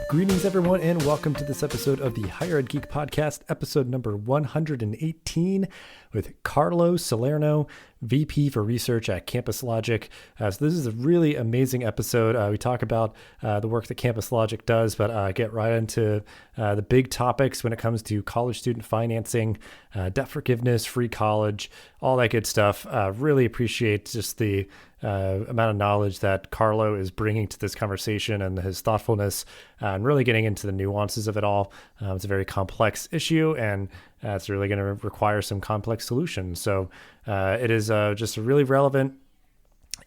Greetings, everyone, and welcome to this episode of the Higher Ed Geek Podcast, episode number 118, with Carlo Salerno, VP for Research at Campus Logic. So this is a really amazing episode. We talk about the work that Campus Logic does, but get right into the big topics when it comes to college student financing, debt forgiveness, free college, all that good stuff. Really appreciate just the amount of knowledge that Carlo is bringing to this conversation and his thoughtfulness and really getting into the nuances of it all. It's a very complex issue, and it's really going to require some complex solutions. So it is just a really relevant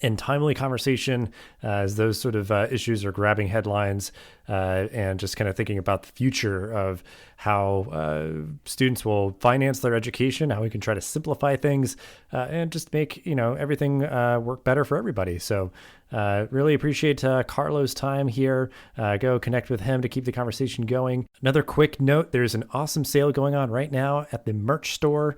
and timely conversation as those sort of issues are grabbing headlines and just kind of thinking about the future of how students will finance their education, how we can try to simplify things and just make, everything work better for everybody. So really appreciate Carlo's time here. Go connect with him to keep the conversation going. Another quick note, there's an awesome sale going on right now at the merch store.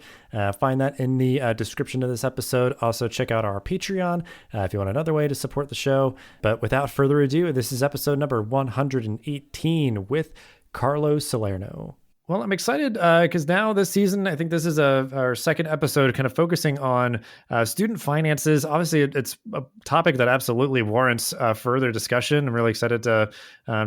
Find that in the description of this episode. Also check out our Patreon if you want another way to support the show. But without further ado, this is episode number 118 with Carlo Salerno. Well, I'm excited because now this season, I think this is our second episode kind of focusing on student finances. Obviously, it's a topic that absolutely warrants further discussion. I'm really excited to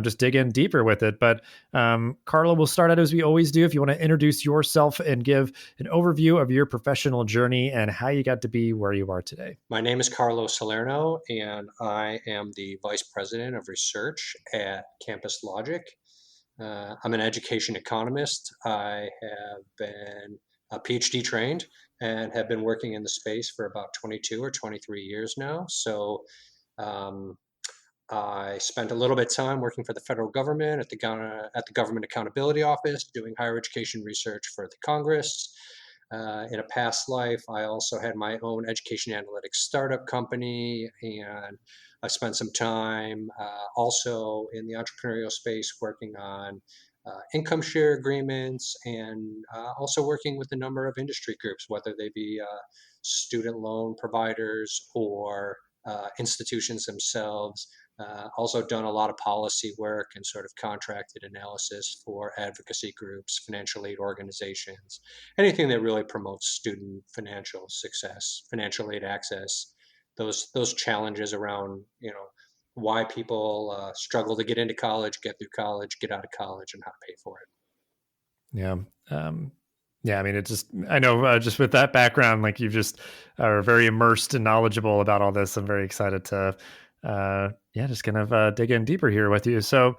just dig in deeper with it. But Carlo, we'll start out as we always do. If you want to introduce yourself and give an overview of your professional journey and how you got to be where you are today. My name is Carlo Salerno, and I am the Vice President of Research at Campus Logic. I'm an education economist. I have been PhD trained and have been working in the space for about 22 or 23 years now. So I spent a little bit of time working for the federal government at the Government Accountability Office, doing higher education research for the Congress. In a past life, I also had my own education analytics startup company, and I spent some time also in the entrepreneurial space working on income share agreements and also working with a number of industry groups, whether they be student loan providers or institutions themselves. Also done a lot of policy work and sort of contracted analysis for advocacy groups, financial aid organizations, anything that really promotes student financial success, financial aid access, those challenges around, why people struggle to get into college, get through college, get out of college, and how to pay for it. Yeah. Yeah, I mean, I know just with that background, like you just are very immersed and knowledgeable about all this. I'm very excited to just kind of dig in deeper here with you. So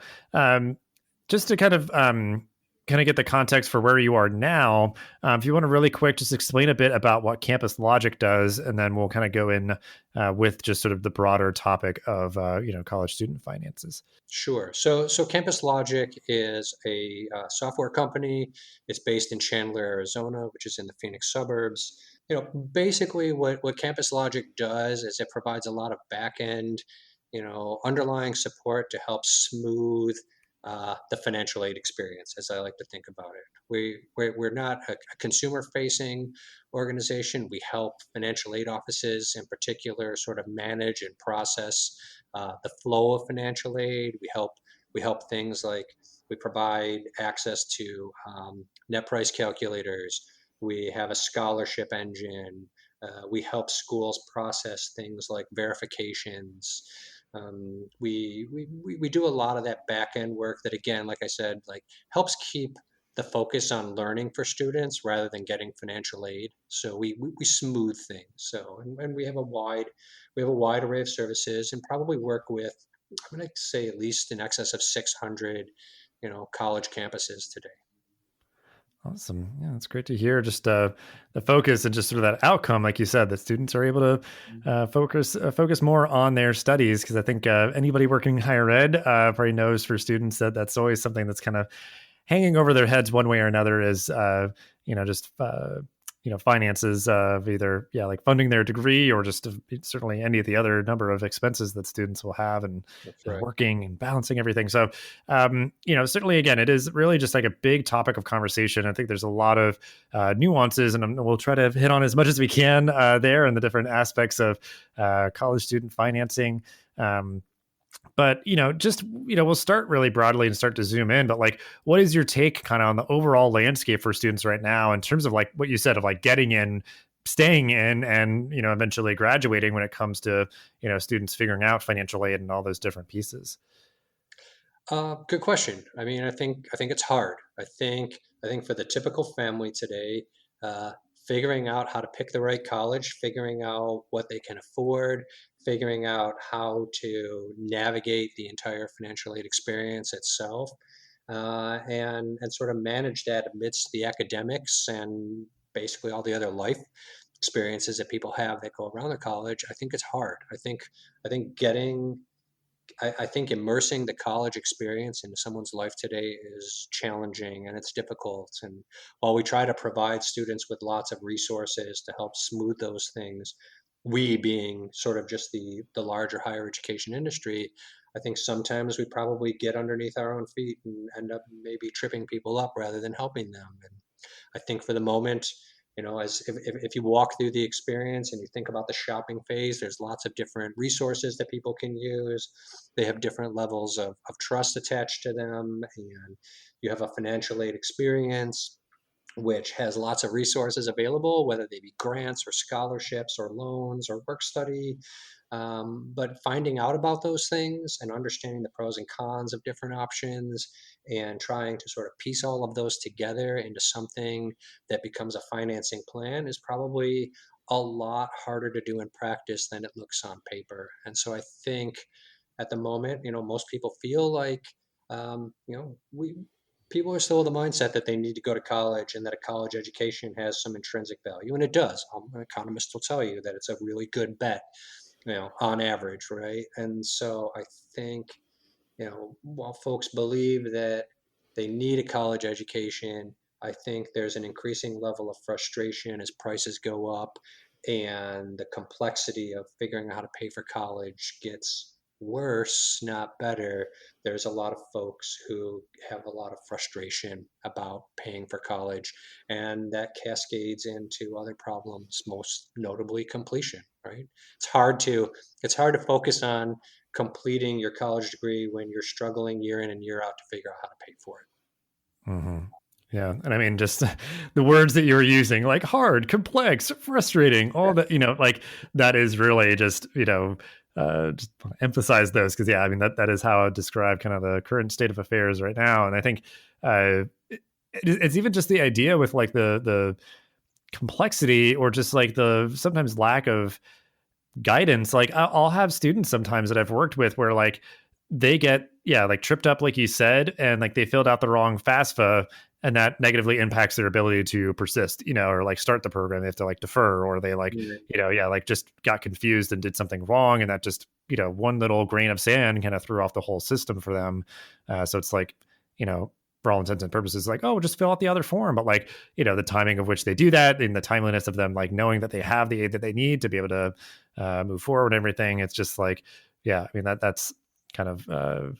just to kind of get the context for where you are now, if you want to really quick, just explain a bit about what Campus Logic does, and then we'll kind of go in with just sort of the broader topic of, college student finances. Sure. So Campus Logic is a software company. It's based in Chandler, Arizona, which is in the Phoenix suburbs. Basically what Campus Logic does is it provides a lot of back-end, underlying support to help smooth the financial aid experience, as I like to think about it. We're not a consumer-facing organization. We help financial aid offices in particular sort of manage and process the flow of financial aid. We help things like we provide access to net price calculators. We have a scholarship engine. We help schools process things like verifications. We do a lot of that back end work that, again, like I said, helps keep the focus on learning for students rather than getting financial aid. So we smooth things. So and we have a wide array of services, and probably work with, I'm going to say, at least in excess of 600 college campuses today. Awesome. Yeah, it's great to hear just the focus and just sort of that outcome, like you said, that students are able to focus more on their studies. Because I think anybody working in higher ed probably knows for students that that's always something that's kind of hanging over their heads one way or another is, finances of either, like funding their degree or just certainly any of the other number of expenses that students will have and right. Working and balancing everything. So, certainly, again, it is really just like a big topic of conversation. I think there's a lot of nuances, and we'll try to hit on as much as we can there and the different aspects of college student financing. But just we'll start really broadly and start to zoom in. But like, what is your take kind of on the overall landscape for students right now in terms of like what you said of like getting in, staying in, and eventually graduating when it comes to students figuring out financial aid and all those different pieces? Good question. I mean, I think it's hard. I think for the typical family today, uh, figuring out how to pick the right college, figuring out what they can afford, figuring out how to navigate the entire financial aid experience itself, and sort of manage that amidst the academics and basically all the other life experiences that people have that go around the college. I think it's hard. I think getting I think immersing the college experience into someone's life today is challenging and it's difficult. And while we try to provide students with lots of resources to help smooth those things, we being sort of just the larger higher education industry, I think sometimes we probably get underneath our own feet and end up maybe tripping people up rather than helping them. And I think for the moment, as if you walk through the experience and you think about the shopping phase, there's lots of different resources that people can use. They have different levels of trust attached to them, and you have a financial aid experience which has lots of resources available, whether they be grants or scholarships or loans or work study. But finding out about those things and understanding the pros and cons of different options and trying to sort of piece all of those together into something that becomes a financing plan is probably a lot harder to do in practice than it looks on paper. And so I think at the moment, most people feel like, we people are still of the mindset that they need to go to college and that a college education has some intrinsic value, and it does. Economists will tell you that it's a really good bet, on average, right? And so I think, while folks believe that they need a college education, I think there's an increasing level of frustration as prices go up and the complexity of figuring out how to pay for college gets worse, not better. There's a lot of folks who have a lot of frustration about paying for college, and that cascades into other problems, most notably completion, right? It's hard to it's hard to focus on completing your college degree when you're struggling year in and year out to figure out how to pay for it. Hmm. Yeah, and I mean, just the words that you were using, like hard, complex, frustrating, all that, like that is really just, just emphasize those because, yeah, I mean that is how I would describe kind of the current state of affairs right now, and I think it's even just the idea with like the complexity or just like the sometimes lack of guidance. Like I'll have students sometimes that I've worked with where like they get like tripped up like you said, and like they filled out the wrong FAFSA, and that negatively impacts their ability to persist, or like start the program. They have to like defer, or they like Right. like just got confused and did something wrong, and that just one little grain of sand kind of threw off the whole system for them. So it's like for all intents and purposes, like, oh, just fill out the other form. But like, the timing of which they do that and the timeliness of them, like knowing that they have the aid that they need to be able to move forward and everything. It's just like, yeah, I mean, that's kind of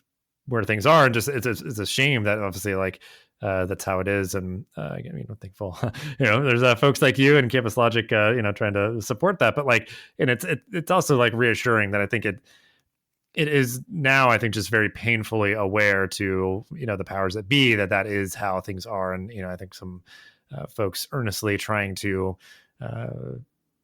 where things are. And just, it's a shame that obviously like, that's how it is. And I mean, I'm thankful, there's folks like you and Campus Logic, trying to support that. But like, and it's also like reassuring that I think it is now, I think, just very painfully aware to the powers that be that is how things are. And I think some folks earnestly trying to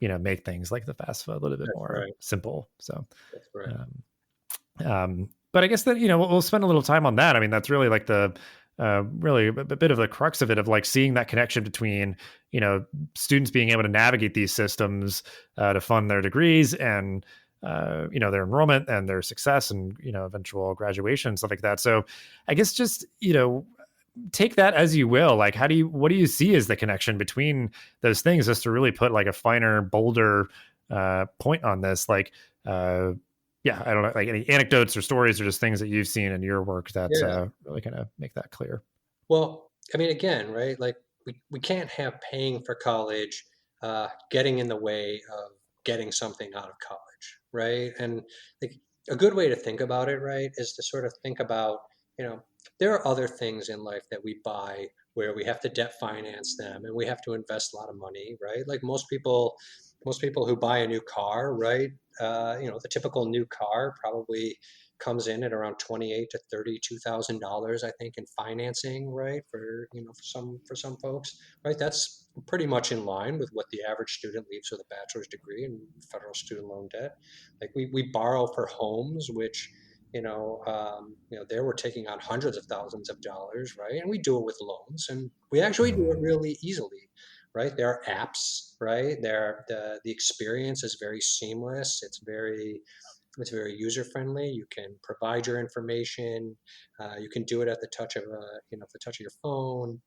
make things like the FAFSA a little bit That's more right. simple. So That's right. but I guess that we'll spend a little time on that. I mean, that's really like the really a bit of the crux of it, of like seeing that connection between students being able to navigate these systems to fund their degrees and their enrollment and their success and eventual graduation, stuff like that. So I guess just take that as you will. Like, what do you see as the connection between those things, just to really put like a finer, bolder point on this? Like, yeah, I don't know, like any anecdotes or stories or just things that you've seen in your work that Yeah. really kind of make that clear. Well, I mean, again, right? Like we can't have paying for college getting in the way of getting something out of college, right? And like a good way to think about it, right, is to sort of think about, you know, there are other things in life that we buy where we have to debt finance them and we have to invest a lot of money, right? Like most people who buy a new car, right? The typical new car probably comes in at around $28,000 to $32,000, I think, in financing, right? For for some folks, right? That's pretty much in line with what the average student leaves with a bachelor's degree in federal student loan debt. Like we borrow for homes, which there we're taking on hundreds of thousands of dollars, right? And we do it with loans, and we actually do it Mm. really easily, right? There are apps, right? The experience is very seamless. It's very user friendly. You can provide your information. You can do it at the touch of the touch of your phone.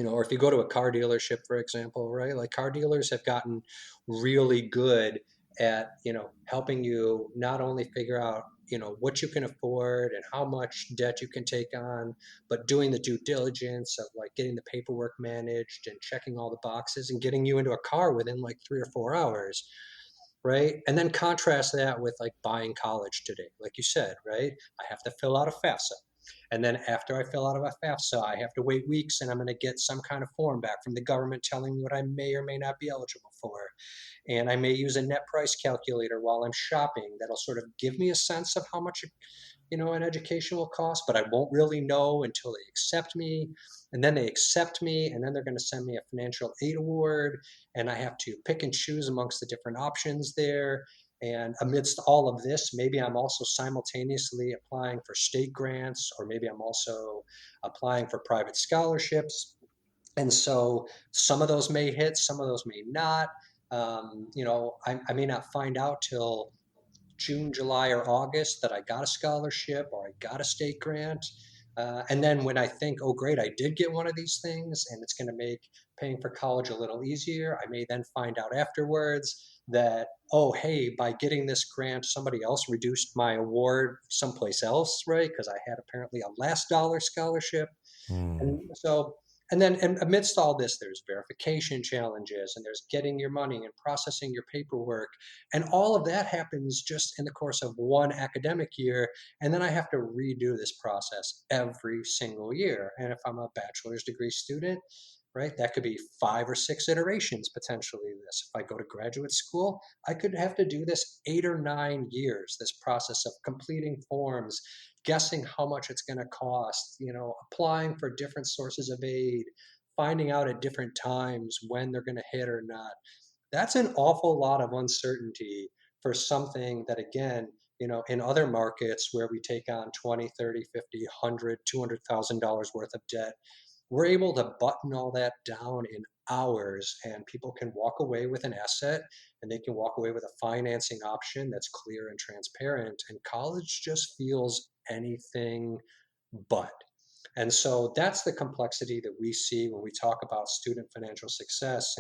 Or if you go to a car dealership, for example, right? Like car dealers have gotten really good at, helping you not only figure out, what you can afford and how much debt you can take on, but doing the due diligence of like getting the paperwork managed and checking all the boxes and getting you into a car within like 3 or 4 hours, right? And then contrast that with like buying college today. Like you said, right? I have to fill out a FAFSA. And then after I fill out a FAFSA, I have to wait weeks and I'm going to get some kind of form back from the government telling me what I may or may not be eligible for. And I may use a net price calculator while I'm shopping that'll sort of give me a sense of how much an education will cost, but I won't really know until they accept me. And then they accept me, and then they're going to send me a financial aid award, and I have to pick and choose amongst the different options there. And amidst all of this, maybe I'm also simultaneously applying for state grants, or maybe I'm also applying for private scholarships. And so some of those may hit, some of those may not. I may not find out till June, July, or August that I got a scholarship or I got a state grant. And then when I think, oh, great, I did get one of these things and it's going to make paying for college a little easier, I may then find out afterwards that, oh, hey, by getting this grant, somebody else reduced my award someplace else, right? Because I had apparently a last dollar scholarship. Mm. And then amidst all this, there's verification challenges and there's getting your money and processing your paperwork. And all of that happens just in the course of one academic year. And then I have to redo this process every single year. And if I'm a bachelor's degree student, right, that could be 5 or 6 iterations potentially of this. If I go to graduate school, I could have to do this 8 or 9 years, this process of completing forms, guessing how much it's going to cost, applying for different sources of aid, finding out at different times when they're going to hit or not. That's an awful lot of uncertainty for something that, again, in other markets where we take on 20, 30, 50, 100, $200,000 worth of debt, we're able to button all that down in hours, and people can walk away with an asset and they can walk away with a financing option that's clear and transparent. And college just feels anything but. And so that's the complexity that we see when we talk about student financial success,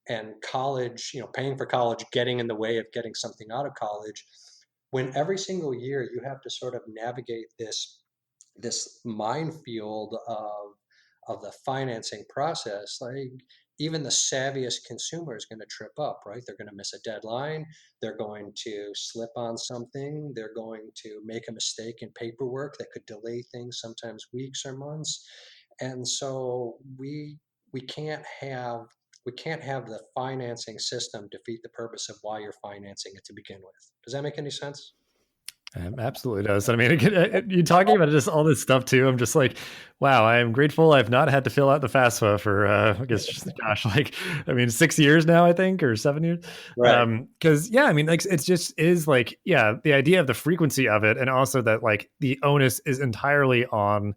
and college, paying for college getting in the way of getting something out of college, when every single year you have to sort of navigate this minefield of the financing process. Like even the savviest consumer is going to trip up, right? They're going to miss a deadline, they're going to slip on something, they're going to make a mistake in paperwork that could delay things sometimes weeks or months. And so we can't have the financing system defeat the purpose of why you're financing it to begin with. Does that make any sense? Absolutely does. I mean, you talking about just all this stuff too. I'm just like, wow, I am grateful I've not had to fill out the FAFSA for, I guess, gosh, like, I mean, 6 years now, I think, or 7 years. Right. Cause yeah, I mean, like, it's just is like, yeah, the idea of the frequency of it. And also that like the onus is entirely on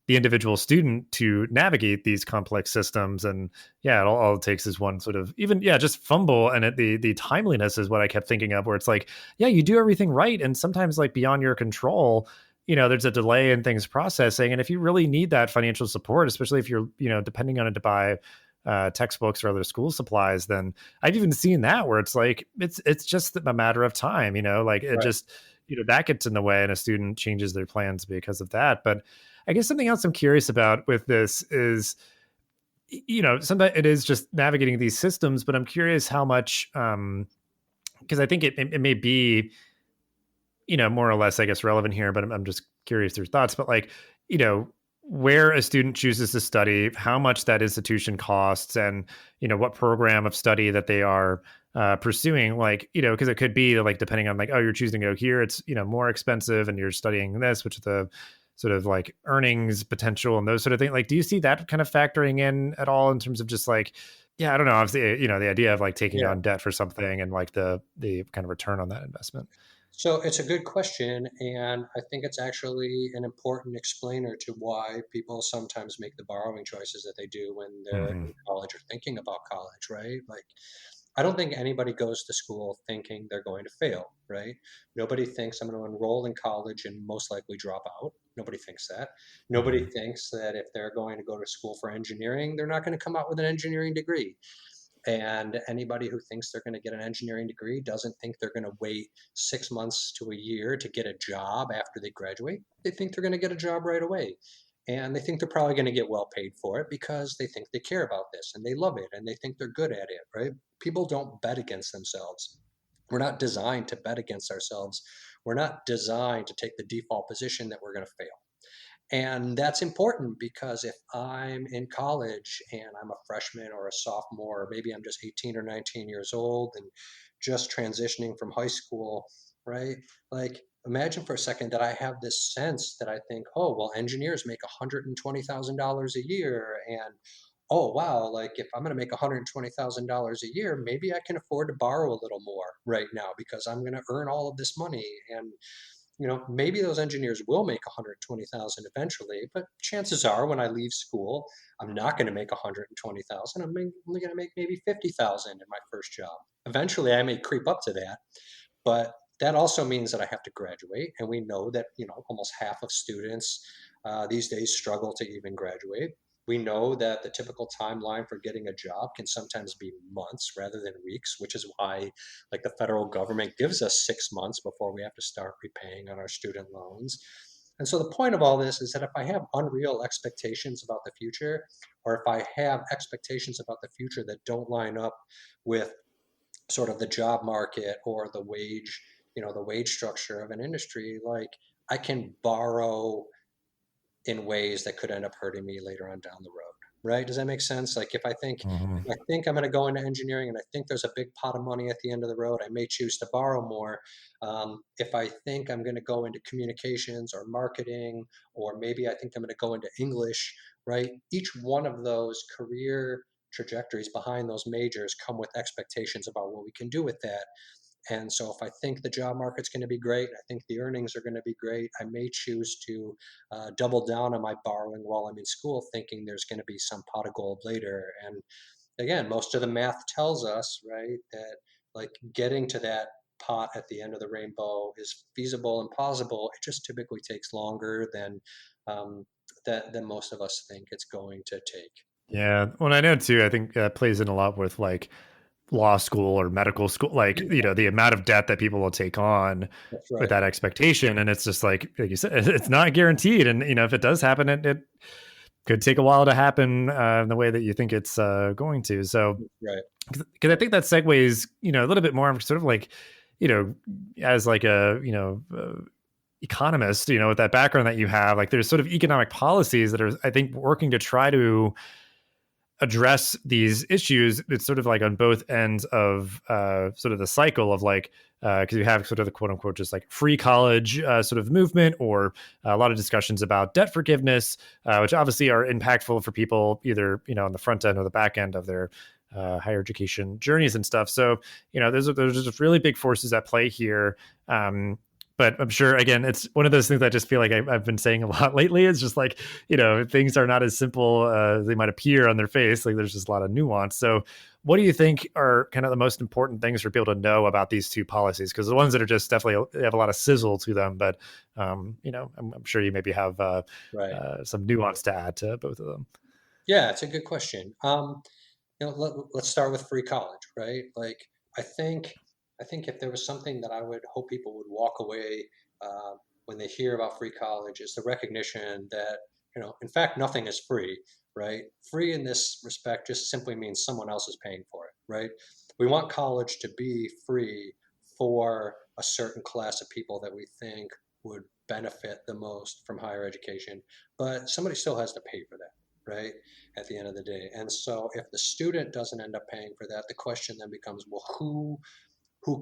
the individual student to navigate these complex systems. And yeah, all it takes is one sort of even, yeah, just fumble. And the timeliness is what I kept thinking of, where it's like, yeah, you do everything right. And sometimes like beyond your control, there's a delay in things processing. And if you really need that financial support, especially if you're, depending on it to buy textbooks or other school supplies, then I've even seen that where it's like, it's just a matter of time, like it Right. just, that gets in the way and a student changes their plans because of that. But I guess something else I'm curious about with this is, sometimes it is just navigating these systems, but I'm curious how much, because I think it may be, more or less, I guess, relevant here, but I'm just curious your thoughts. But like, where a student chooses to study, how much that institution costs, and what program of study that they are pursuing, like, because it could be like, depending on like, oh, you're choosing to go here, it's, more expensive, and you're studying this, which is the sort of like earnings potential and those sort of things. Like, do you see that kind of factoring in at all in terms of just like, yeah, I don't know, obviously, the idea of like taking Yeah. on debt for something and like the kind of return on that investment. So it's a good question, and I think it's actually an important explainer to why people sometimes make the borrowing choices that they do when they're Hmm. in college or thinking about college, right? Like, I don't think anybody goes to school thinking they're going to fail, right? Nobody thinks I'm going to enroll in college and most likely drop out. Nobody thinks that. Nobody Hmm. thinks that if they're going to go to school for engineering, they're not going to come out with an engineering degree. And anybody who thinks they're going to get an engineering degree doesn't think they're going to wait 6 months to a year to get a job after they graduate. They think they're going to get a job right away. And they think they're probably going to get well paid for it because they think they care about this and they love it and they think they're good at it, right? People don't bet against themselves. We're not designed to bet against ourselves. We're not designed to take the default position that we're going to fail. And that's important because if I'm in college and I'm a freshman or a sophomore, or maybe I'm just 18 or 19 years old and just transitioning from high school, right? Like, imagine for a second that I have this sense that I think, oh, well, engineers make $120,000 a year. And oh, wow, like if I'm going to make $120,000 a year, maybe I can afford to borrow a little more right now because I'm going to earn all of this money. And maybe those engineers will make 120,000 eventually, but chances are when I leave school, I'm not going to make 120,000. I'm only going to make maybe 50,000 in my first job. Eventually, I may creep up to that, but that also means that I have to graduate, and we know that almost half of students these days struggle to even graduate. We know that the typical timeline for getting a job can sometimes be months rather than weeks, which is why, like, the federal government gives us 6 months before we have to start repaying on our student loans. And so the point of all this is that if I have unreal expectations about the future, or if I have expectations about the future that don't line up with sort of the job market or the wage structure of an industry, like, I can borrow in ways that could end up hurting me later on down the road. Right? Does that make sense? Like, Hmm. if I think I'm going to go into engineering and I think there's a big pot of money at the end of the road, I may choose to borrow more. If I think I'm going to go into communications or marketing, or maybe I think I'm going to go into English, right? Each one of those career trajectories behind those majors come with expectations about what we can do with that. And so if I think the job market's going to be great, I think the earnings are going to be great, I may choose to double down on my borrowing while I'm in school, thinking there's going to be some pot of gold later. And again, most of the math tells us, right, that like getting to that pot at the end of the rainbow is feasible and possible. It just typically takes longer um, than most of us think it's going to take. Yeah. Well, I know too, I think that plays in a lot with like law school or medical school, like, Yeah, the amount of debt that people will take on that's with right. that expectation. And it's just like you said, it's not guaranteed. And, if it does happen, it could take a while to happen in the way that you think it's going to. So, Right. because I think that segues, a little bit more sort of like, you know, as like a, economist, with that background that you have, like there's sort of economic policies that are, I think, working to try to address these issues. It's sort of like on both ends of sort of the cycle of like, because you have sort of the quote unquote just like free college sort of movement, or a lot of discussions about debt forgiveness, which obviously are impactful for people either, on the front end or the back end of their higher education journeys and stuff. So, there's just really big forces at play here. But I'm sure, again, it's one of those things that I just feel like I've been saying a lot lately. It's just like, things are not as simple as they might appear on their face. Like there's just a lot of nuance. So what do you think are kind of the most important things for people to know about these two policies? Because the ones that are just definitely have a lot of sizzle to them, but I'm sure you maybe have Right. some nuance to add to both of them. Yeah, it's a good question. Let's start with free college, right? Like, I think, I think if there was something that I would hope people would walk away uh, when they hear about free college, is the recognition that, in fact, nothing is free, right? Free in this respect just simply means someone else is paying for it, right? We want college to be free for a certain class of people that we think would benefit the most from higher education, but somebody still has to pay for that. right? At the end of the day. And so if the student doesn't end up paying for that, the question then becomes, well, who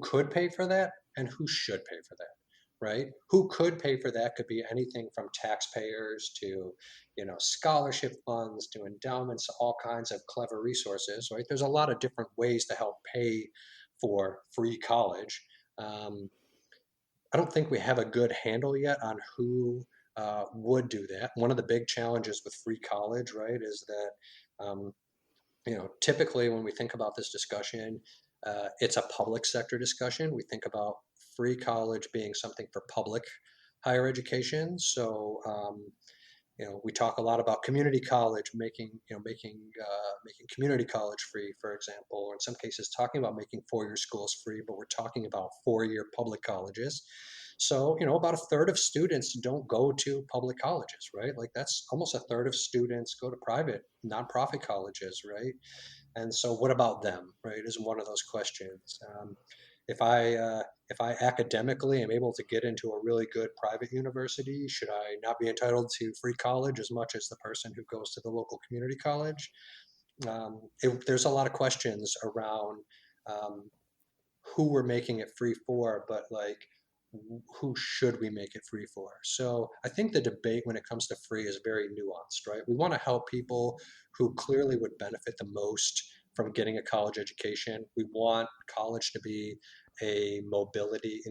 could pay for that and who should pay for that, right? Who could pay for that could be anything from taxpayers to, scholarship funds to endowments, all kinds of clever resources, right? There's a lot of different ways to help pay for free college. Um, I don't think we have a good handle yet on who would do that. One of the big challenges with free college, right, is that typically when we think about this discussion, it's a public sector discussion. We think about free college being something for public higher education. So, we talk a lot about community college, making community college free, for example, or in some cases talking about making four-year schools free, but we're talking about four-year public colleges. So, about a third of students don't go to public colleges, right? Like that's almost a third of students go to private nonprofit colleges, right? And so, what about them, right? Is one of those questions. If I if I academically am able to get into a really good private university, should I not be entitled to free college as much as the person who goes to the local community college? There's a lot of questions around um, who we're making it free for, but like who should we make it free for? So I think the debate when it comes to free is very nuanced, right? We want to help people who clearly would benefit the most from getting a college education. We want college to be a mobility,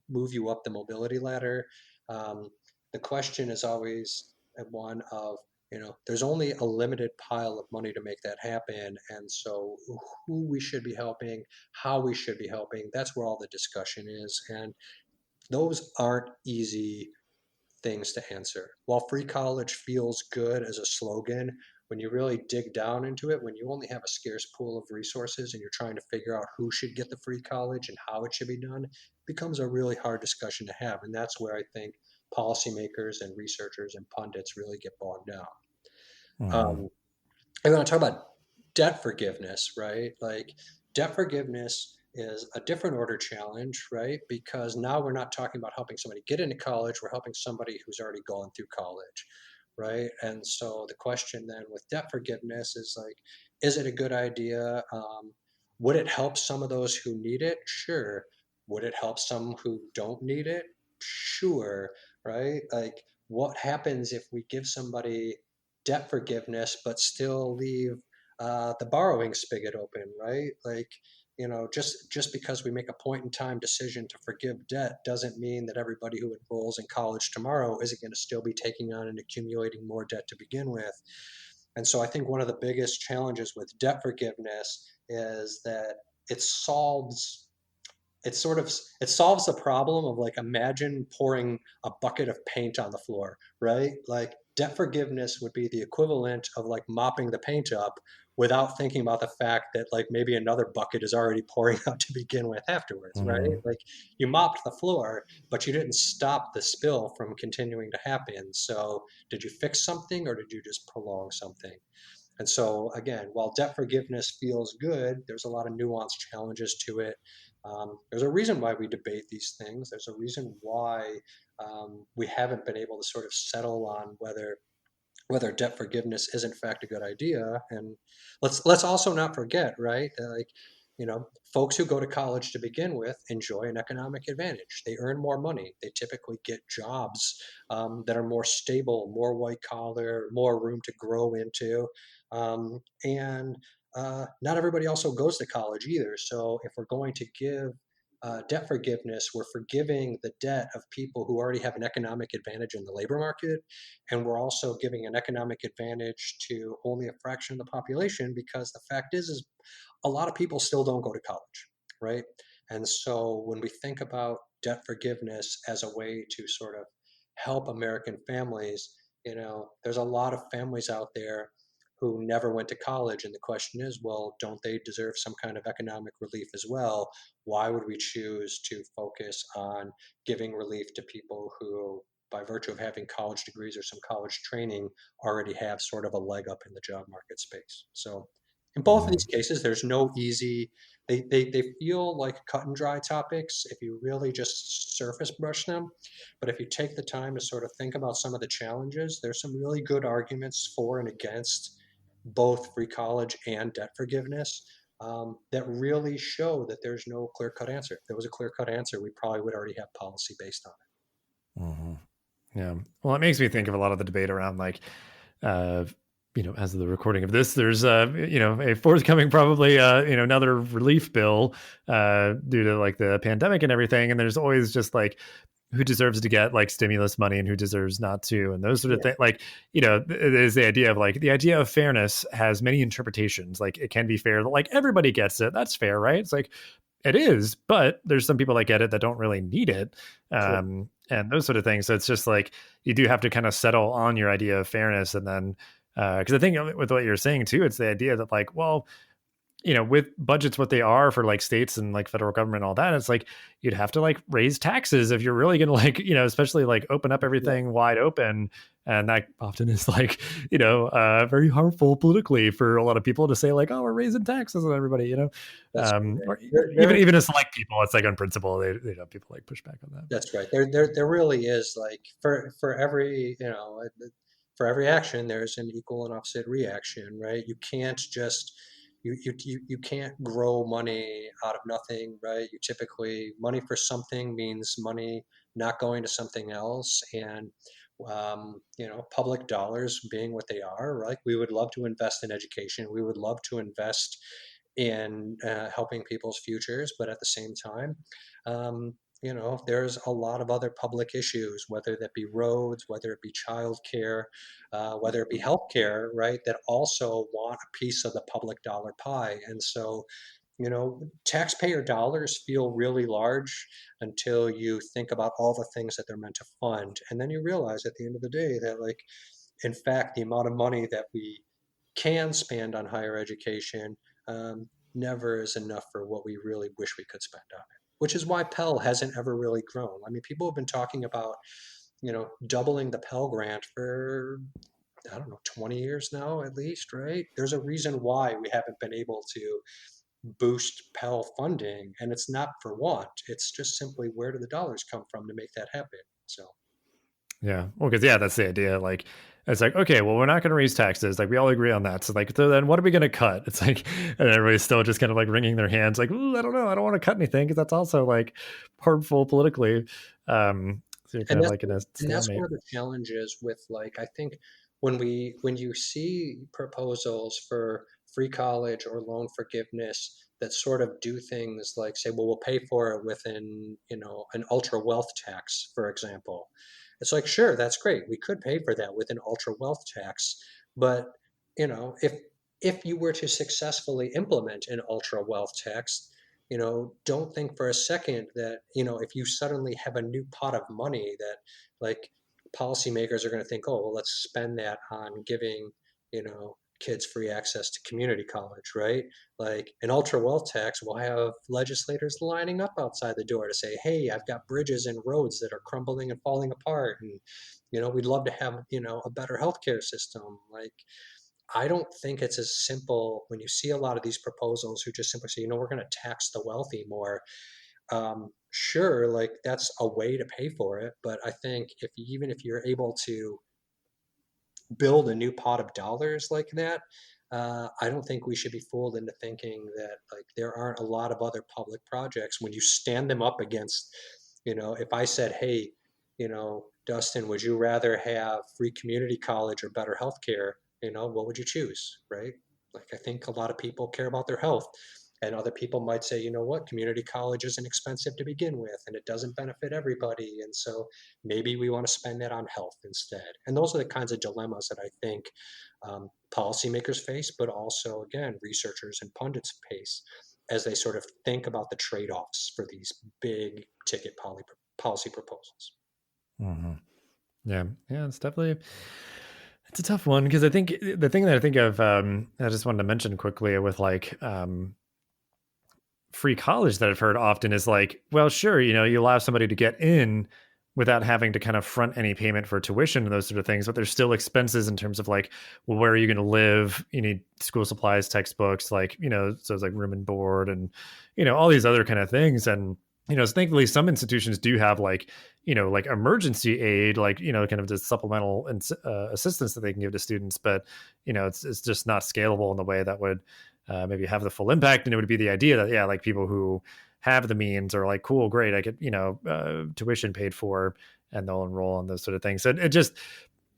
move you up the mobility ladder. Um, the question is always one of, there's only a limited pile of money to make that happen. And so who we should be helping, how we should be helping, that's where all the discussion is. And those aren't easy things to answer. While free college feels good as a slogan, when you really dig down into it, when you only have a scarce pool of resources and you're trying to figure out who should get the free college and how it should be done, it becomes a really hard discussion to have. And that's where I think policymakers and researchers and pundits really get bogged down. Mm-hmm. Um, I want to talk about debt forgiveness, right? Like debt forgiveness is a different order challenge, right? Because now we're not talking about helping somebody get into college, we're helping somebody who's already gone through college, right? And so the question then with debt forgiveness is like, is it a good idea? Would it help some of those who need it? Sure. Would it help some who don't need it? Sure, right? Like, what happens if we give somebody debt forgiveness but still leave the borrowing spigot open, right? Like, just because we make a point in time decision to forgive debt doesn't mean that everybody who enrolls in college tomorrow isn't going to still be taking on and accumulating more debt to begin with. And so I think one of the biggest challenges with debt forgiveness is that it solves it solves the problem of like imagine pouring a bucket of paint on the floor, right? Like debt forgiveness would be the equivalent of like mopping the paint up without thinking about the fact that like maybe another bucket is already pouring out to begin with afterwards, right? Mm-hmm. Like you mopped the floor, but you didn't stop the spill from continuing to happen. So did you fix something or did you just prolong something? And so, again, while debt forgiveness feels good, there's a lot of nuanced challenges to it. There's a reason why we debate these things. There's a reason why we haven't been able to sort of settle on whether debt forgiveness is in fact a good idea. And let's also not forget, right? That like, folks who go to college to begin with enjoy an economic advantage. They earn more money. They typically get jobs that are more stable, more white collar, more room to grow into. And not everybody also goes to college either. So if we're going to give debt forgiveness, we're forgiving the debt of people who already have an economic advantage in the labor market, and we're also giving an economic advantage to only a fraction of the population because the fact is a lot of people still don't go to college, right? And so when we think about debt forgiveness as a way to sort of help American families, there's a lot of families out there who never went to college. And the question is, well, don't they deserve some kind of economic relief as well? Why would we choose to focus on giving relief to people who, by virtue of having college degrees or some college training, already have sort of a leg up in the job market space? So, in both of Yeah. these cases, there's no easy they feel like cut and dry topics if you really just surface brush them. But if you take the time to sort of think about some of the challenges, there's some really good arguments for and against both free college and debt forgiveness, that really show that there's no clear cut answer. If there was a clear cut answer, we probably would already have policy based on Hmm. Yeah. Well, it makes me think of a lot of the debate around like, uh, as of the recording of this, there's a forthcoming probably another relief bill due to like the pandemic and everything, and there's always just like who deserves to get like stimulus money and who deserves not to, and those sort of it. things. Like, there's the idea of like the idea of fairness has many interpretations. Like it can be fair that like everybody gets it. That's fair, right? It's like it is, but there's some people that get it that don't really need it, Correct. and those sort of things. So it's just like you do have to kind of settle on your idea of fairness, and then because I think with what you're saying too, it's the idea that like, well, with budgets what they are for like states and like federal government and all that, it's like you'd have to like raise taxes if you're really going to like, especially like open up Yeah, everything wide open. And that often is like, very harmful politically for a lot of people to say like, oh, we're raising taxes on everybody, that's or right. even to select people, it's like on principle, people like push back on that. That's right. There really is, like, for every, for every action, there's an equal and opposite reaction, right? You can't just you can't grow money out of nothing, right? You typically, money for something means money not going to something else, and public dollars being what they are, right? We would love to invest in education. We would love to invest in helping people's futures, but at the same time, there's a lot of other public issues, whether that be roads, whether it be childcare, whether it be healthcare, right, that also want a piece of the public dollar pie. And so, taxpayer dollars feel really large until you think about all the things that they're meant to fund. And then you realize at the end of the day that, like, in fact, the amount of money that we can spend on higher education never is enough for what we really wish we could spend on it, which is why Pell hasn't ever really grown. I mean, people have been talking about, doubling the Pell Grant for, I don't know, 20 years now at least, right? There's a reason why we haven't been able to boost Pell funding, and it's not for want. It's just simply, where do the dollars come from to make that happen? So, Yeah. Well, because that's the idea. Like, it's like, okay, well, we're not going to raise taxes. Like, we all agree on that. So, like, so then what are we going to cut? It's like, and everybody's still just kind of like wringing their hands, like, ooh, I don't know, I don't want to cut anything because that's also like harmful politically. So you're kind and of that's like in a and that's stalemate. one of the challenges with, like, I think when you see proposals for free college or loan forgiveness that sort of do things like say, well, we'll pay for it with an ultra wealth tax, for example. It's like, sure, that's great. We could pay for that with an ultra wealth tax, but if you were to successfully implement an ultra wealth tax, don't think for a second that, if you suddenly have a new pot of money that, like, policymakers are going to think, oh, well, let's spend that on giving, kids free access to community college, right? Like, an ultra wealth tax will have legislators lining up outside the door to say, hey, I've got bridges and roads that are crumbling and falling apart. And, we'd love to have, a better healthcare system. Like, I don't think it's as simple when you see a lot of these proposals who just simply say, we're going to tax the wealthy more. Sure, like, that's a way to pay for it, but I think even if you're able to build a new pot of dollars like that, I don't think we should be fooled into thinking that, like, there aren't a lot of other public projects when you stand them up against, if I said, hey, Dustin, would you rather have free community college or better healthcare? What would you choose, right? Like, I think a lot of people care about their health. And other people might say, you know what, community college isn't expensive to begin with, and it doesn't benefit everybody. And so maybe we want to spend that on health instead. And those are the kinds of dilemmas that I think policymakers face, but also, again, researchers and pundits face as they sort of think about the trade offs for these big ticket policy proposals. Hmm. Yeah. Yeah. It's a tough one because I think the thing that I think of, I just wanted to mention quickly with like, free college that I've heard often is like, well, sure, you allow somebody to get in, without having to kind of front any payment for tuition and those sort of things. But there's still expenses in terms of like, well, where are you going to live? You need school supplies, textbooks, like, so it's like room and board and, all these other kind of things. And, so thankfully some institutions do have like, like emergency aid, like, kind of just supplemental assistance that they can give to students. But, it's just not scalable in the way that would maybe have the full impact. And it would be the idea that, yeah, like people who have the means are like, cool, great, I get, tuition paid for, and they'll enroll and those sort of things. So it just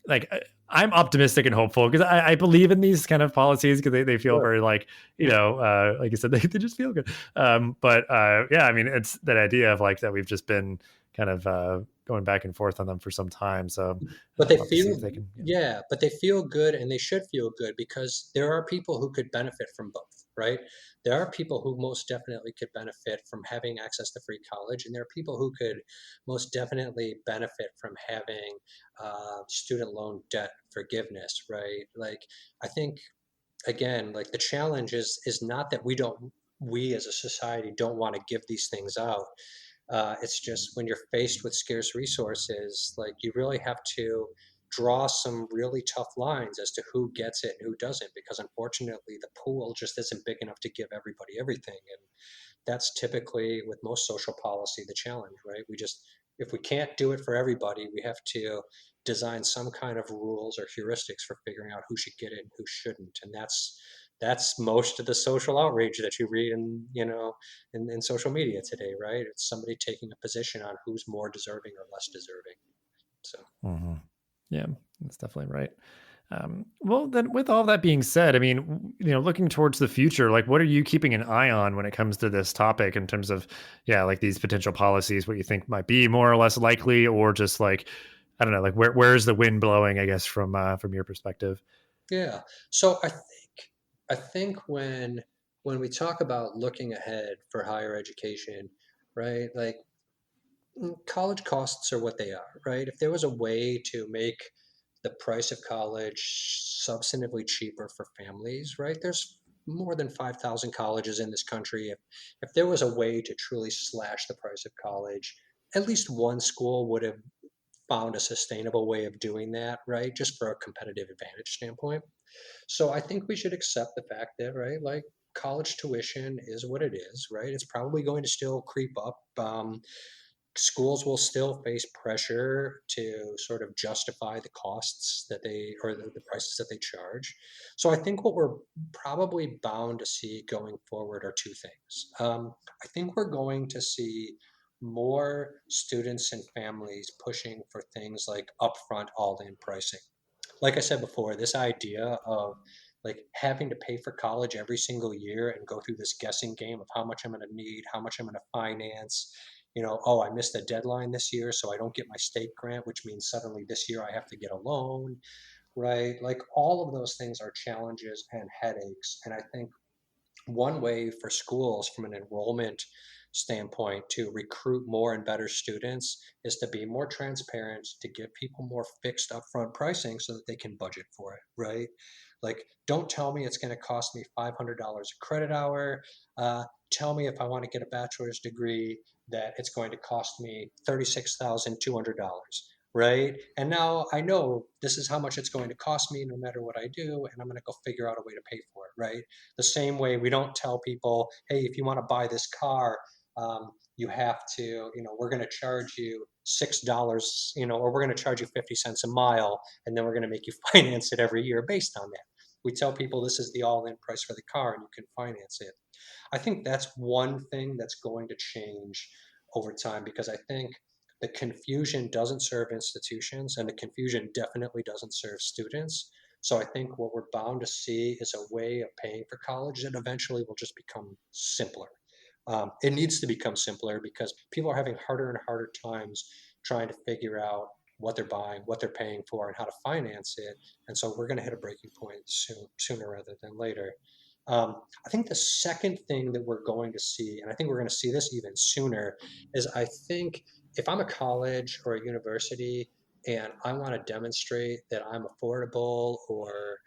like, I'm optimistic and hopeful because I believe in these kind of policies because they feel Sure. very like, like you said, they just feel good. But yeah, I mean, it's that idea of like that we've just been kind of going back and forth on them for some time. So But I'd they love to see if feel, they can. Yeah. yeah, but they feel good and they should feel good because there are people who could benefit from both, right? There are people who most definitely could benefit from having access to free college, and there are people who could most definitely benefit from having student loan debt forgiveness, right? Like, I think again, like the challenge is not that we as a society don't want to give these things out. It's just when you're faced with scarce resources, like you really have to draw some really tough lines as to who gets it and who doesn't, because unfortunately the pool just isn't big enough to give everybody everything. And that's typically with most social policy the challenge, right? We just, if we can't do it for everybody, we have to design some kind of rules or heuristics for figuring out who should get it and who shouldn't. And that's most of the social outrage that you read in social media today, right? It's somebody taking a position on who's more deserving or less deserving. So Mm-hmm. Yeah, that's definitely right. Well, then, with all that being said, I mean, looking towards the future, like, what are you keeping an eye on when it comes to this topic in terms of, yeah, like these potential policies, what you think might be more or less likely, or just like, I don't know, like where's the wind blowing, I guess, from your perspective? yeah. So I think when we talk about looking ahead for higher education, right? Like college costs are what they are, right? If there was a way to make the price of college substantively cheaper for families, right? There's more than 5,000 colleges in this country. If there was a way to truly slash the price of college, at least one school would have found a sustainable way of doing that, right? Just for a competitive advantage standpoint. So I think we should accept the fact that, right, like college tuition is what it is, right? It's probably going to still creep up. Schools will still face pressure to sort of justify the costs that they or the prices that they charge. So I think what we're probably bound to see going forward are two things. I think we're going to see more students and families pushing for things like upfront all-in pricing. Like I said before, this idea of like having to pay for college every single year and go through this guessing game of how much I'm going to need, how much I'm going to finance, oh, I missed a deadline this year, so I don't get my state grant, which means suddenly this year I have to get a loan, right? Like all of those things are challenges and headaches. And I think one way for schools from an enrollment standpoint to recruit more and better students is to be more transparent, to give people more fixed upfront pricing so that they can budget for it, right? Like, don't tell me it's going to cost me $500 a credit hour. Tell me if I want to get a bachelor's degree that it's going to cost me $36,200, right? And now I know this is how much it's going to cost me no matter what I do, and I'm going to go figure out a way to pay for it, right? The same way we don't tell people, hey, if you want to buy this car, you have to, we're going to charge you $6, or we're going to charge you 50 cents a mile, and then we're going to make you finance it every year based on that. We tell people this is the all in price for the car and you can finance it. I think that's one thing that's going to change over time because I think the confusion doesn't serve institutions and the confusion definitely doesn't serve students. So I think what we're bound to see is a way of paying for college that eventually will just become simpler. It needs to become simpler because people are having harder and harder times trying to figure out what they're buying, what they're paying for, and how to finance it. And so we're going to hit a breaking point sooner rather than later. I think the second thing that we're going to see, and I think we're going to see this even sooner, is I think if I'm a college or a university and I want to demonstrate that I'm affordable or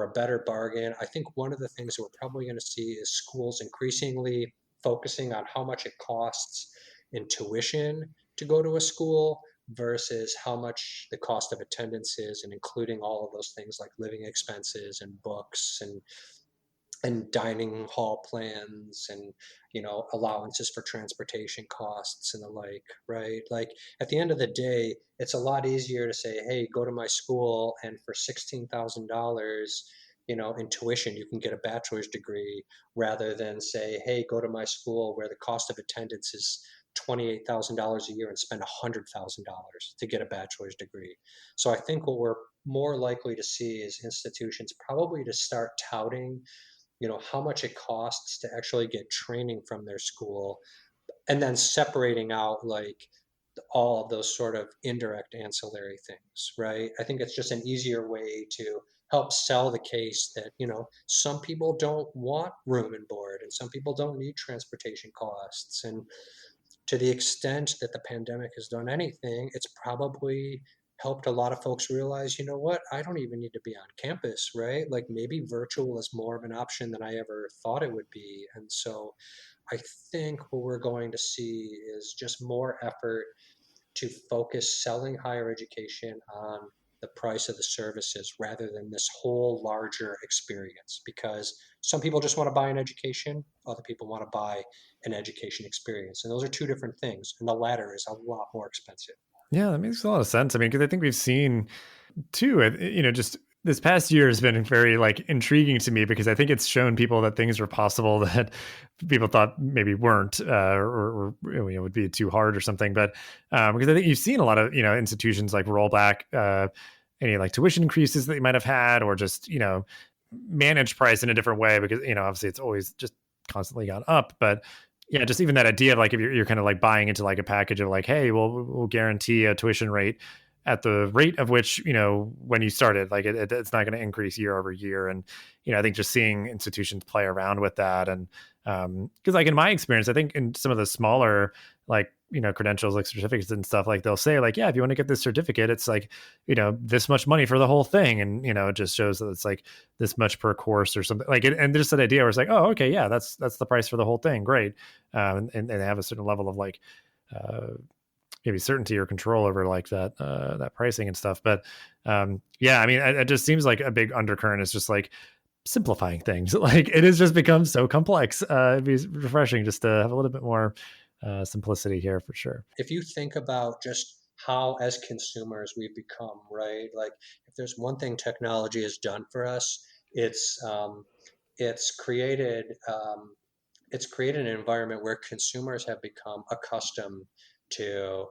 a better bargain, I think one of the things that we're probably going to see is schools increasingly focusing on how much it costs in tuition to go to a school versus how much the cost of attendance is, and including all of those things like living expenses and books and dining hall plans and allowances for transportation costs and the like, right? Like at the end of the day, it's a lot easier to say, hey, go to my school, and for $16,000 in tuition you can get a bachelor's degree, rather than say, hey, go to my school where the cost of attendance is $28,000 a year and spend $100,000 to get a bachelor's degree. So I think what we're more likely to see is institutions probably to start touting how much it costs to actually get training from their school, and then separating out like all of those sort of indirect ancillary things, right? I think it's just an easier way to help sell the case that some people don't want room and board, and some people don't need transportation costs. And to the extent that the pandemic has done anything, it's probably helped a lot of folks realize, what, I don't even need to be on campus, right? Like maybe virtual is more of an option than I ever thought it would be. And so I think what we're going to see is just more effort to focus selling higher education on the price of the services rather than this whole larger experience, because some people just want to buy an education, other people want to buy an education experience, and those are two different things, and the latter is a lot more expensive. Yeah, that makes a lot of sense. I mean, because I think we've seen too, just this past year has been very like intriguing to me, because I think it's shown people that things are possible that people thought maybe weren't, or would be too hard or something. But because I think you've seen a lot of institutions like roll back any like tuition increases that you might have had, or just manage price in a different way, because obviously it's always just constantly gone up. But yeah, just even that idea of like if you're kind of like buying into like a package of like, hey, we'll guarantee a tuition rate at the rate of which when you started, like it's not going to increase year over year. And I think just seeing institutions play around with that, and because like in my experience, I think in some of the smaller like credentials like certificates and stuff, like they'll say like, yeah, if you want to get this certificate, it's like this much money for the whole thing, and it just shows that it's like this much per course or something like it. And there's that idea where it's like, oh, okay, yeah, that's the price for the whole thing, great. And they have a certain level of like maybe certainty or control over like that pricing and stuff. But yeah, I mean, it just seems like a big undercurrent is just like simplifying things. Like it has just become so complex. It'd be refreshing just to have a little bit more simplicity here for sure. If you think about just how as consumers we've become, right? Like if there's one thing technology has done for us, it's um, it's created um, it's created an environment where consumers have become accustomed to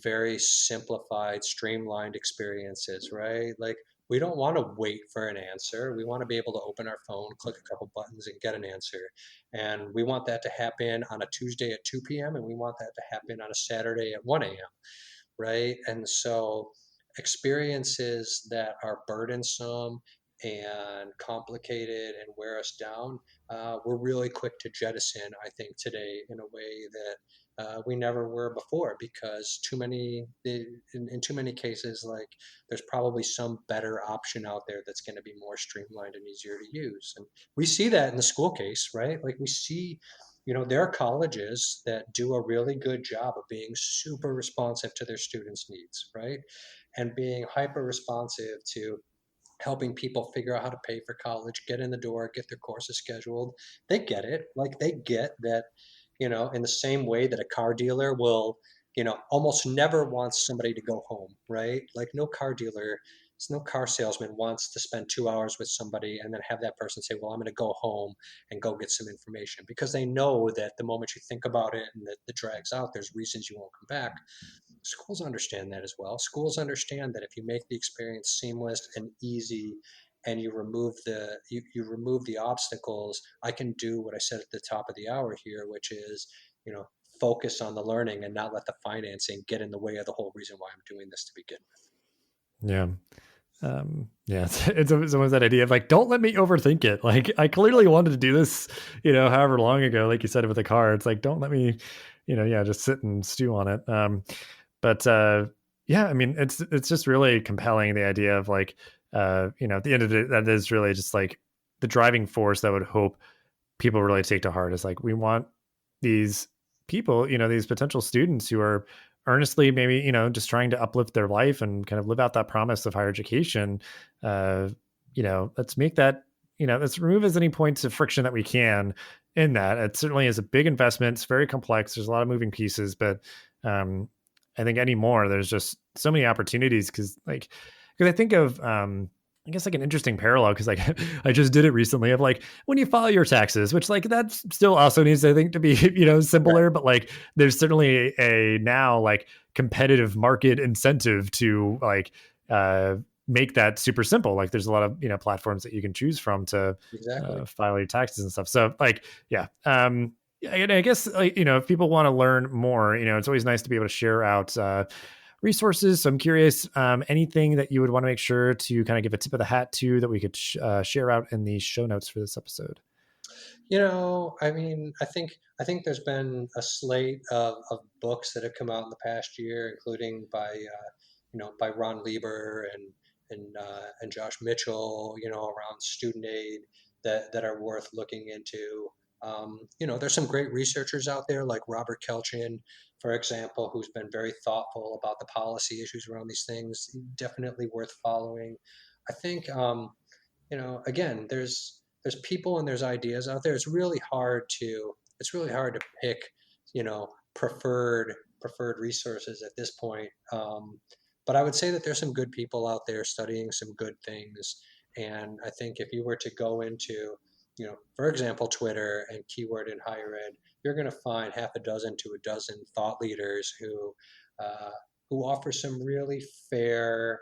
very simplified, streamlined experiences, right? Like we don't want to wait for an answer. We want to be able to open our phone, click a couple buttons, and get an answer. And we want that to happen on a Tuesday at 2 p.m., and we want that to happen on a Saturday at 1 a.m., right? And so experiences that are burdensome and complicated and wear us down, we're really quick to jettison, I think, today in a way that we never were before, because in too many cases, like there's probably some better option out there that's going to be more streamlined and easier to use. And we see that in the school case, right? Like we see there are colleges that do a really good job of being super responsive to their students' needs, right? And being hyper responsive to helping people figure out how to pay for college, get in the door, get their courses scheduled. They get it. Like they get that, in the same way that a car dealer will, almost never wants somebody to go home, right? Like no car salesman wants to spend 2 hours with somebody and then have that person say, well, I'm going to go home and go get some information, because they know that the moment you think about it and that it drags out, there's reasons you won't come back. Schools understand that as well. Schools understand that if you make the experience seamless and easy, and you remove the obstacles, I can do what I said at the top of the hour here, which is, focus on the learning and not let the financing get in the way of the whole reason why I'm doing this to begin with. Yeah. Yeah, it's almost that idea of like, don't let me overthink it. Like I clearly wanted to do this, however long ago, like you said with the car, it's like, don't let me, yeah, just sit and stew on it. But yeah, I mean, it's just really compelling, the idea of like, at the end of it, that is really just like the driving force that would hope people really take to heart is like, we want these people, these potential students who are earnestly, maybe, just trying to uplift their life and kind of live out that promise of higher education, uh, let's make that, let's remove as many points of friction that we can in that. It certainly is a big investment. It's very complex. There's a lot of moving pieces, but um, I think anymore, there's just so many opportunities because I think of, I guess like an interesting parallel because like I just did it recently of like when you file your taxes, which like that still also needs I think to be Right. simpler, but like there's certainly a now like competitive market incentive to like uh, make that super simple. Like there's a lot of platforms that you can choose from to Exactly. file your taxes and stuff. So like yeah, and I guess like, if people want to learn more, it's always nice to be able to share out resources. So I'm curious, anything that you would want to make sure to kind of give a tip of the hat to that we could share out in the show notes for this episode. I mean, I think there's been a slate of books that have come out in the past year, including by Ron Lieber and Josh Mitchell, around student aid that are worth looking into. There's some great researchers out there like Robert Kelchin, for example, who's been very thoughtful about the policy issues around these things. Definitely worth following. I think again, there's people and there's ideas out there. It's really hard to pick, preferred resources at this point. But I would say that there's some good people out there studying some good things. And I think if you were to go into, for example, Twitter and keyword in higher ed, you're going to find half a dozen to a dozen thought leaders uh, who offer some really fair,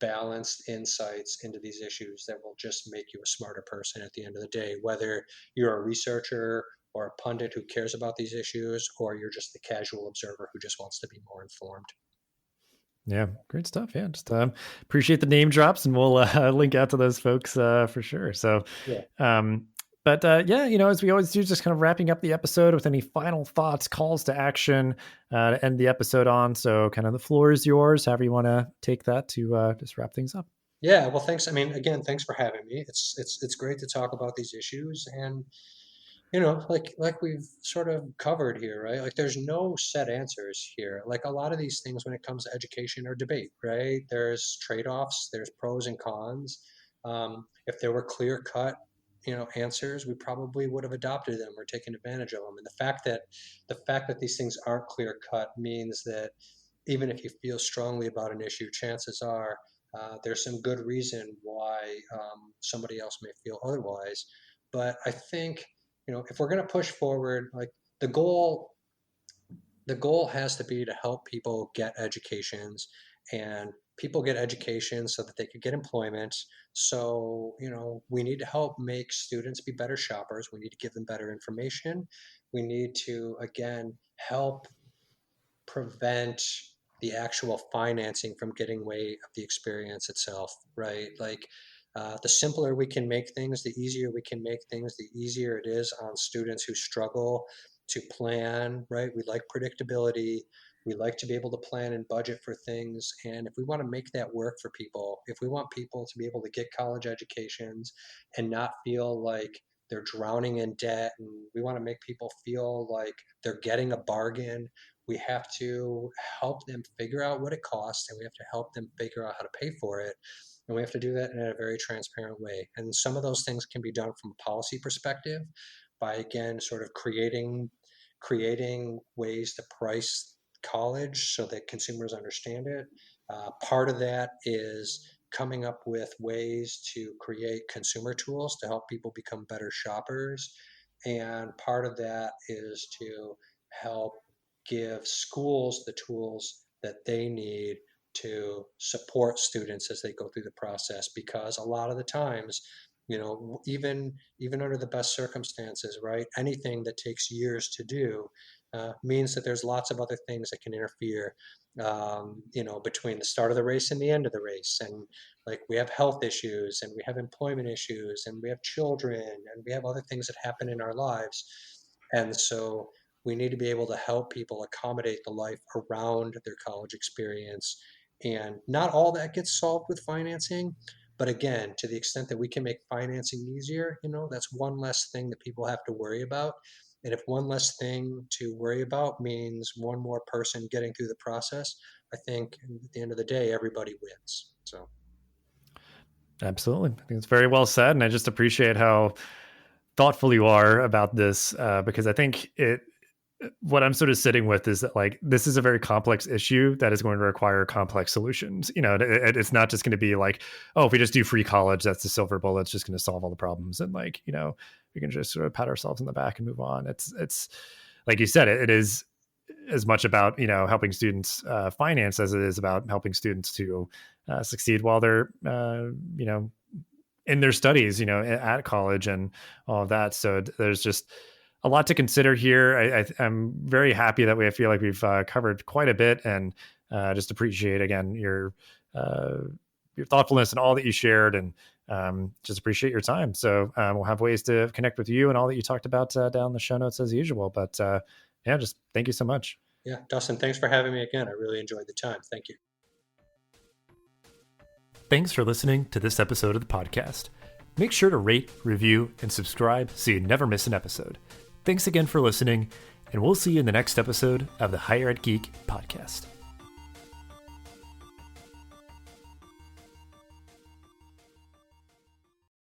balanced insights into these issues that will just make you a smarter person at the end of the day, whether you're a researcher or a pundit who cares about these issues, or you're just the casual observer who just wants to be more informed. Yeah, great stuff. Yeah, just appreciate the name drops, and we'll link out to those folks for sure. So, Yeah. um, but yeah, as we always do, just kind of wrapping up the episode with any final thoughts, calls to action to end the episode on. So, kind of the floor is yours. However you want to take that to just wrap things up. Yeah, well, thanks. I mean, again, thanks for having me. It's great to talk about these issues, and like we've sort of covered here, right? Like there's no set answers here. Like a lot of these things when it comes to education or debate, right? There's trade-offs, there's pros and cons. If there were clear-cut, answers, we probably would have adopted them or taken advantage of them. And the fact that these things aren't clear-cut means that even if you feel strongly about an issue, chances are there's some good reason why somebody else may feel otherwise. But I think if we're going to push forward, like the goal, the goal has to be to help people get educations, and people get education so that they could get employment. So, we need to help make students be better shoppers. We need to give them better information. We need to, again, help prevent the actual financing from getting way of the experience itself, right? Like the simpler we can make things, the easier we can make things, the easier it is on students who struggle to plan, right? We like predictability. We like to be able to plan and budget for things. And if we want to make that work for people, if we want people to be able to get college educations and not feel like they're drowning in debt, and we want to make people feel like they're getting a bargain, we have to help them figure out what it costs, and we have to help them figure out how to pay for it. And we have to do that in a very transparent way. And some of those things can be done from a policy perspective by, again, sort of creating ways to price college so that consumers understand it. Part of that is coming up with ways to create consumer tools to help people become better shoppers. And part of that is to help give schools the tools that they need to support students as they go through the process, because a lot of the times, even under the best circumstances, right, anything that takes years to do means that there's lots of other things that can interfere, between the start of the race and the end of the race. And like we have health issues, and we have employment issues, and we have children, and we have other things that happen in our lives. And so we need to be able to help people accommodate the life around their college experience. And not all that gets solved with financing. But again, to the extent that we can make financing easier, that's one less thing that people have to worry about. And if one less thing to worry about means one more person getting through the process, I think at the end of the day, everybody wins. So, Absolutely. I think it's very well said. And I just appreciate how thoughtful you are about this, because I think what I'm sort of sitting with is that like this is a very complex issue that is going to require complex solutions. It's not just going to be like, oh, if we just do free college, that's the silver bullet. It's just going to solve all the problems, and like we can just sort of pat ourselves on the back and move on. It's like you said, it is as much about helping students finance as it is about helping students to succeed while they're in their studies, at college and all of that. So there's just a lot to consider here. I'm very happy that I feel like we've covered quite a bit, and just appreciate again your thoughtfulness and all that you shared, and just appreciate your time. So we'll have ways to connect with you and all that you talked about down the show notes as usual. But yeah, just thank you so much. yeah, Dustin, thanks for having me again. I really enjoyed the time. Thank you. Thanks for listening to this episode of the podcast. Make sure to rate, review, and subscribe so you never miss an episode. Thanks again for listening, and we'll see you in the next episode of the Higher Ed Geek podcast.